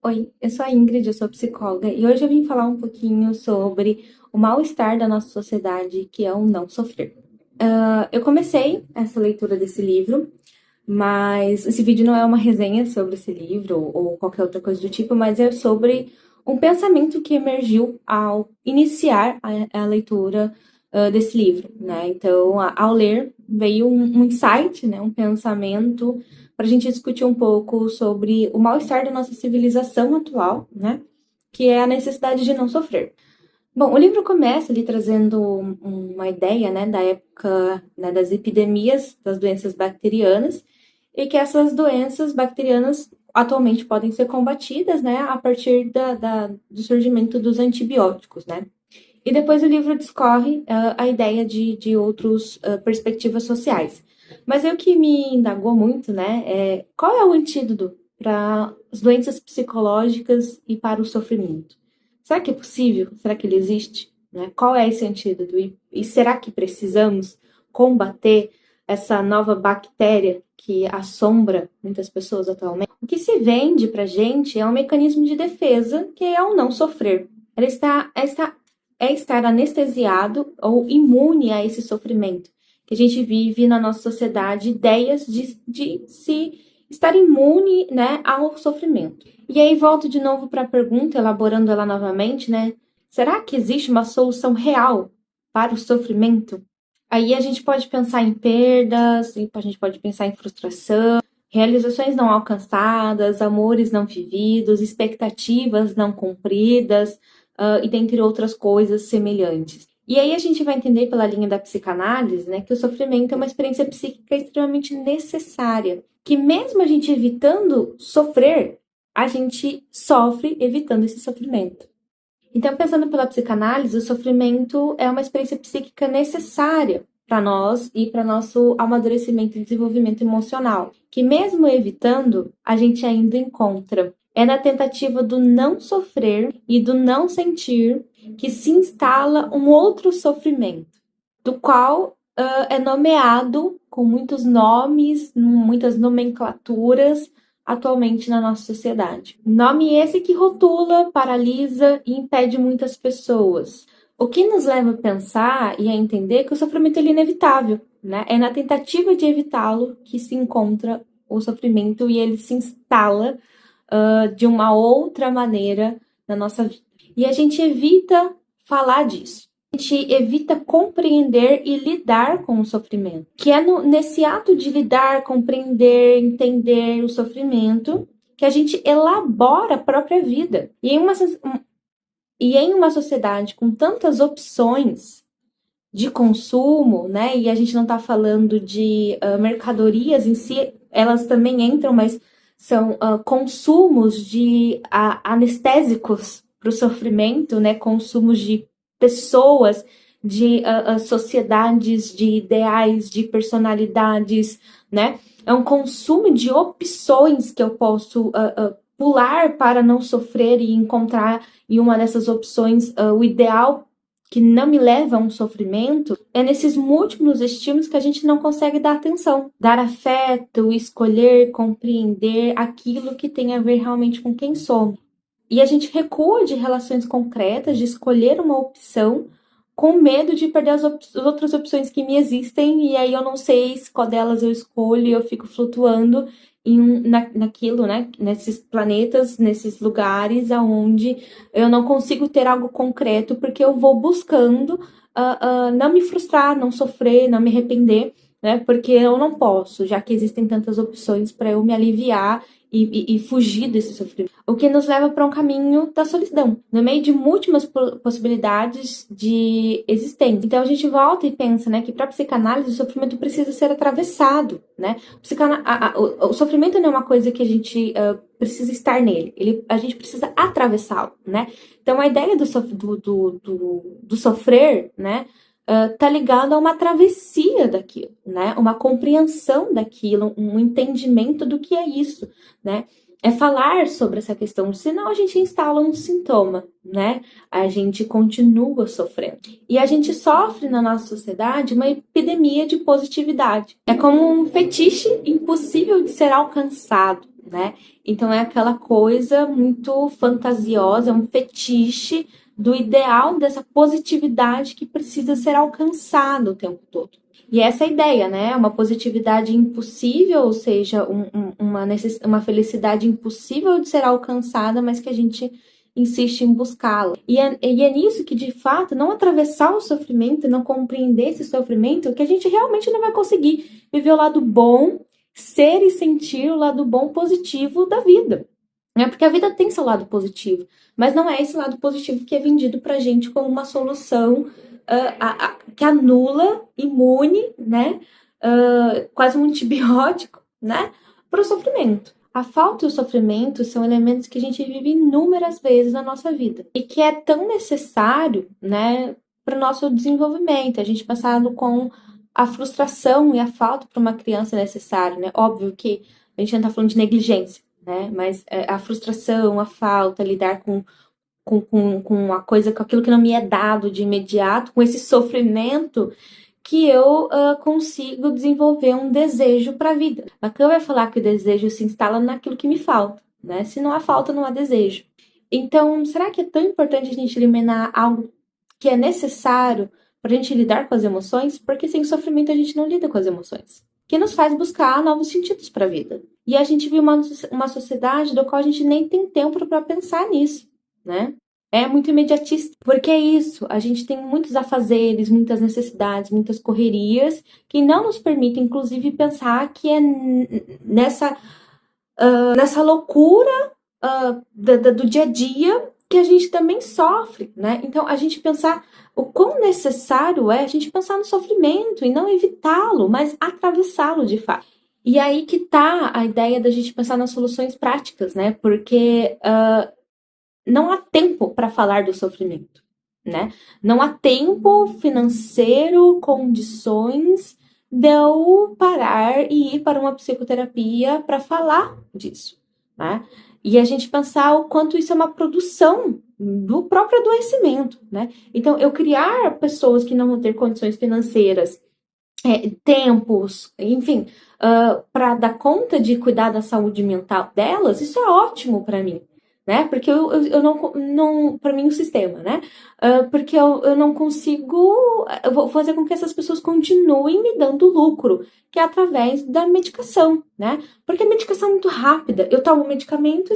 Oi, eu sou a Ingrid, eu sou psicóloga e hoje eu vim falar um pouquinho sobre o mal-estar da nossa sociedade, que é o não sofrer. Eu comecei essa leitura desse livro, mas esse vídeo não é uma resenha sobre esse livro ou qualquer outra coisa do tipo, mas é sobre um pensamento que emergiu ao iniciar a leitura desse livro, né? Então, ao ler, veio um insight, né? Um pensamento para a gente discutir um pouco sobre o mal-estar da nossa civilização atual, né? Que é a necessidade de não sofrer. Bom, o livro começa ali trazendo uma ideia, né, da época, né, das epidemias das doenças bacterianas e que essas doenças bacterianas atualmente podem ser combatidas, né, a partir do surgimento dos antibióticos, né. E depois o livro discorre a ideia de outras perspectivas sociais. Mas o que me indagou muito, né, é qual é o antídoto para as doenças psicológicas e para o sofrimento? Será que é possível? Será que ele existe? Né? Qual é esse antídoto? E será que precisamos combater essa nova bactéria que assombra muitas pessoas atualmente? O que se vende para gente é um mecanismo de defesa que é o não sofrer. Ela é estar anestesiado ou imune a esse sofrimento. Que a gente vive na nossa sociedade ideias de se estar imune, né, ao sofrimento. E aí volto de novo para a pergunta, elaborando ela novamente, né? Será que existe uma solução real para o sofrimento? Aí a gente pode pensar em perdas, a gente pode pensar em frustração, realizações não alcançadas, amores não vividos, expectativas não cumpridas, e dentre outras coisas semelhantes. E aí a gente vai entender pela linha da psicanálise, né, que o sofrimento é uma experiência psíquica extremamente necessária, que mesmo a gente evitando sofrer, a gente sofre evitando esse sofrimento. Então, pensando pela psicanálise, o sofrimento é uma experiência psíquica necessária para nós e para nosso amadurecimento e desenvolvimento emocional, que mesmo evitando, a gente ainda encontra. É na tentativa do não sofrer e do não sentir que se instala um outro sofrimento, do qual é nomeado com muitos nomes, muitas nomenclaturas, atualmente na nossa sociedade. Nome esse que rotula, paralisa e impede muitas pessoas. O que nos leva a pensar e a entender que o sofrimento é inevitável, né? É na tentativa de evitá-lo que se encontra o sofrimento e ele se instala de uma outra maneira na nossa vida. E a gente evita falar disso. A gente evita compreender e lidar com o sofrimento, que é nesse ato de lidar, compreender, entender o sofrimento, que a gente elabora a própria vida. E em uma sociedade com tantas opções de consumo, né? E a gente não está falando de mercadorias em si, elas também entram, mas são consumos de anestésicos para o sofrimento, né? Consumos de pessoas, de sociedades, de ideais, de personalidades, né? É um consumo de opções que eu posso pular para não sofrer e encontrar em uma dessas opções o ideal que não me leva a um sofrimento, é nesses múltiplos estímulos que a gente não consegue dar atenção, dar afeto, escolher, compreender aquilo que tem a ver realmente com quem somos. E a gente recua de relações concretas, de escolher uma opção, com medo de perder as outras opções que me existem, e aí eu não sei qual delas eu escolho e eu fico flutuando naquilo, né? Nesses planetas, nesses lugares aonde eu não consigo ter algo concreto, porque eu vou buscando não me frustrar, não sofrer, não me arrepender, né? Porque eu não posso, já que existem tantas opções para eu me aliviar e fugir desse sofrimento. O que nos leva para um caminho da solidão, no meio de múltiplas possibilidades de existência. Então a gente volta e pensa, né, que para a psicanálise o sofrimento precisa ser atravessado, né? O sofrimento não é uma coisa que a gente precisa estar nele, a gente precisa atravessá-lo, né? Então a ideia do sofrer, né, tá ligado a uma travessia daquilo, né? Uma compreensão daquilo, um entendimento do que é isso, né? É falar sobre essa questão, senão a gente instala um sintoma, né? A gente continua sofrendo. E a gente sofre na nossa sociedade uma epidemia de positividade. É como um fetiche impossível de ser alcançado, né? Então é aquela coisa muito fantasiosa, um fetiche do ideal dessa positividade que precisa ser alcançado o tempo todo. E essa é a ideia, né? Uma positividade impossível, ou seja, uma felicidade impossível de ser alcançada, mas que a gente insiste em buscá-la. E é nisso que, de fato, não atravessar o sofrimento, não compreender esse sofrimento, que a gente realmente não vai conseguir viver o lado bom, ser e sentir o lado bom positivo da vida. Porque a vida tem seu lado positivo, mas não é esse lado positivo que é vendido pra gente como uma solução que anula, imune, né? Quase um antibiótico, né? Para o sofrimento. A falta e o sofrimento são elementos que a gente vive inúmeras vezes na nossa vida e que é tão necessário, né, para o nosso desenvolvimento. A gente passado com a frustração e a falta para uma criança é necessário, né? Óbvio que a gente não está falando de negligência, né? Mas a frustração, a falta, lidar com a coisa, com aquilo que não me é dado de imediato, com esse sofrimento que eu consigo desenvolver um desejo para a vida. Lacan vai falar que o desejo se instala naquilo que me falta, né? Se não há falta, não há desejo. Então, será que é tão importante a gente eliminar algo que é necessário para a gente lidar com as emoções? Porque sem sofrimento a gente não lida com as emoções. Que nos faz buscar novos sentidos para a vida. E a gente vive uma sociedade do qual a gente nem tem tempo para pensar nisso, né? É muito imediatista, porque é isso, a gente tem muitos afazeres, muitas necessidades, muitas correrias, que não nos permitem, inclusive, pensar que é nessa loucura do dia a dia que a gente também sofre, né? Então, a gente pensar o quão necessário é a gente pensar no sofrimento e não evitá-lo, mas atravessá-lo de fato. E aí que tá a ideia da gente pensar nas soluções práticas, né? Porque não há tempo para falar do sofrimento, né? Não há tempo financeiro, condições de eu parar e ir para uma psicoterapia para falar disso, né? E a gente pensar o quanto isso é uma produção do próprio adoecimento, né? Então, eu criar pessoas que não vão ter condições financeiras, tempos, enfim, para dar conta de cuidar da saúde mental delas, isso é ótimo para mim, né? Porque eu não para mim o sistema, né? Porque eu não consigo, eu vou fazer com que essas pessoas continuem me dando lucro, que é através da medicação, né? Porque a medicação é muito rápida. Eu tomo medicamento,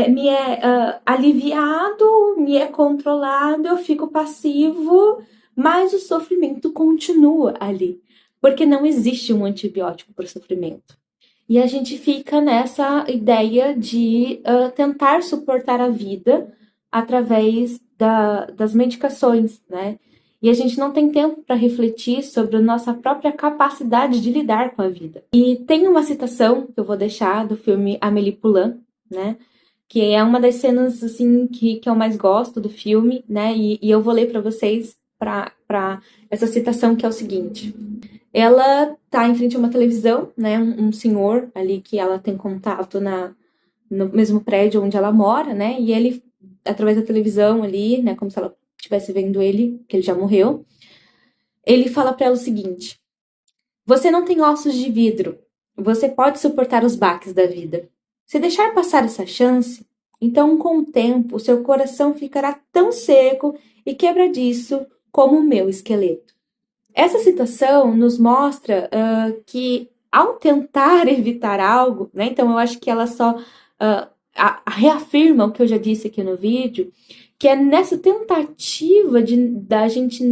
me é aliviado, me é controlado, eu fico passivo, mas o sofrimento continua ali, porque não existe um antibiótico para o sofrimento. E a gente fica nessa ideia de tentar suportar a vida através das medicações, né? E a gente não tem tempo para refletir sobre a nossa própria capacidade de lidar com a vida. E tem uma citação que eu vou deixar do filme Amélie Poulain, né? Que é uma das cenas assim que eu mais gosto do filme, né? E eu vou ler para vocês para essa citação, que é o seguinte: ela tá em frente a uma televisão, né? Um senhor ali que ela tem contato no mesmo prédio onde ela mora, né? E ele, através da televisão ali, né? Como se ela estivesse vendo ele, que ele já morreu. Ele fala para ela o seguinte: você não tem ossos de vidro. Você pode suportar os baques da vida. Se deixar passar essa chance, então com o tempo o seu coração ficará tão seco e quebradiço como o meu esqueleto. Essa citação nos mostra que, ao tentar evitar algo, né, então eu acho que ela só reafirma o que eu já disse aqui no vídeo, que é nessa tentativa da gente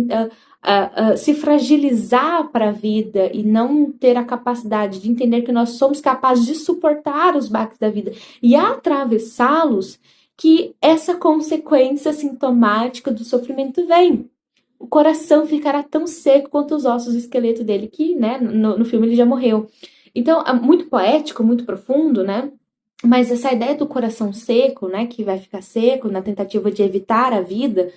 se fragilizar para a vida e não ter a capacidade de entender que nós somos capazes de suportar os baques da vida e atravessá-los, que essa consequência sintomática do sofrimento vem. O coração ficará tão seco quanto os ossos do esqueleto dele, que, né, no filme ele já morreu. Então, é muito poético, muito profundo, né? Mas essa ideia do coração seco, né, que vai ficar seco na tentativa de evitar a vida,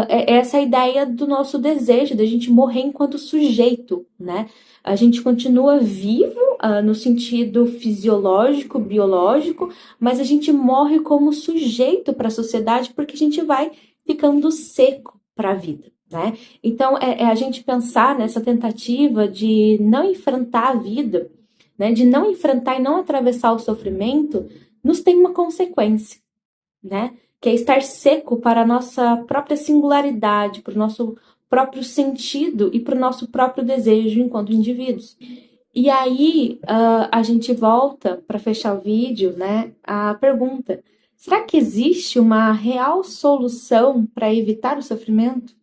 é essa ideia do nosso desejo, da gente morrer enquanto sujeito, né? A gente continua vivo no sentido fisiológico, biológico, mas a gente morre como sujeito para a sociedade porque a gente vai ficando seco para a vida, né? Então, é a gente pensar nessa tentativa de não enfrentar a vida, né, de não enfrentar e não atravessar o sofrimento, nos tem uma consequência, né? Que é estar seco para a nossa própria singularidade, para o nosso próprio sentido e para o nosso próprio desejo enquanto indivíduos. E aí a gente volta para fechar o vídeo, né? A pergunta: será que existe uma real solução para evitar o sofrimento?